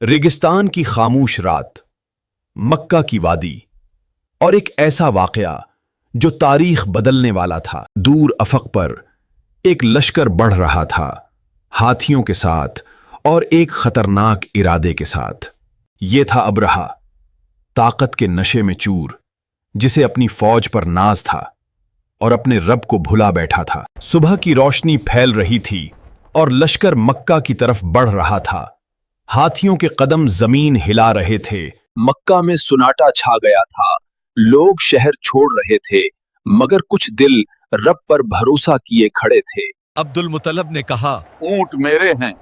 रेगिस्तान की खामोश रात, मक्का की वादी और एक ऐसा वाकया जो तारीख बदलने वाला था। दूर अफक पर एक लश्कर बढ़ रहा था, हाथियों के साथ और एक खतरनाक इरादे के साथ। ये था अब्रहा, ताकत के नशे में चूर, जिसे अपनी फौज पर नाज था और अपने रब को भुला बैठा था। सुबह की रोशनी फैल रही थी और लश्कर मक्का की तरफ बढ़ रहा था। हाथियों के कदम जमीन हिला रहे थे। मक्का में सुनाटा छा गया था। लोग शहर छोड़ रहे थे, मगर कुछ दिल रब पर भरोसा किए खड़े थे। अब्दुल मुतलब ने कहा, ऊंट मेरे हैं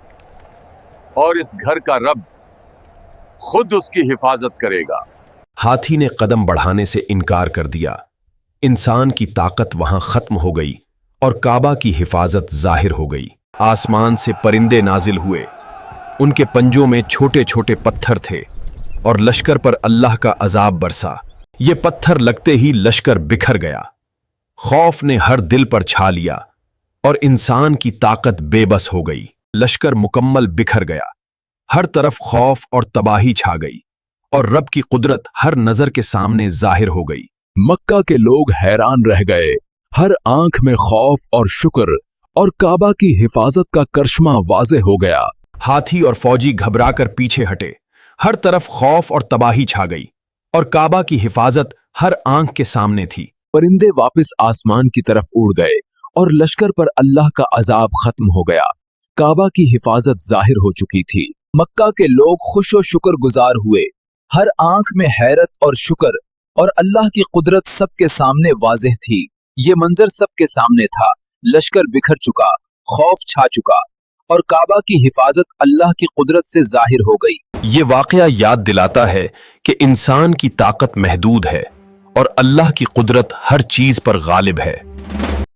और इस घर का रब खुद उसकी हिफाजत करेगा। हाथी ने कदम बढ़ाने से इनकार कर दिया। इंसान की ताकत वहां खत्म हो गई और काबा की हिफाजत जाहिर हो गई। आसमान से परिंदे नाजिल हुए, उनके पंजों में छोटे छोटे पत्थर थे और लश्कर पर अल्लाह का अजाब बरसा। ये पत्थर लगते ही लश्कर बिखर गया। खौफ ने हर दिल पर छा लिया और इंसान की ताकत बेबस हो गई। लश्कर मुकम्मल बिखर गया। हर तरफ खौफ और तबाही छा गई और रब की कुदरत हर नजर के सामने जाहिर हो गई। मक्का के लोग हैरान रह गए। हर आंख में खौफ और शुक्र और काबा की हिफाजत का करिश्मा वाज़े हो गया। हाथी और फौजी घबराकर पीछे हटे। हर तरफ खौफ और तबाही छा गई और काबा की हिफाजत हर आंख के सामने थी। परिंदे वापस आसमान की तरफ उड़ गए और लश्कर पर अल्लाह का अजाब खत्म हो गया। काबा की हिफाजत जाहिर हो चुकी थी। मक्का के लोग खुश और शुक्र गुजार हुए। हर आंख में हैरत और शुक्र और अल्लाह की कुदरत सबके सामने वाज़ेह थी। ये मंजर सबके सामने था। लश्कर बिखर चुका, खौफ छा चुका और काबा की हिफाजत अल्लाह की कुदरत से जाहिर हो गई। ये वाकया याद दिलाता है कि इंसान की ताकत महदूद है और अल्लाह की कुदरत हर चीज पर गालिब है।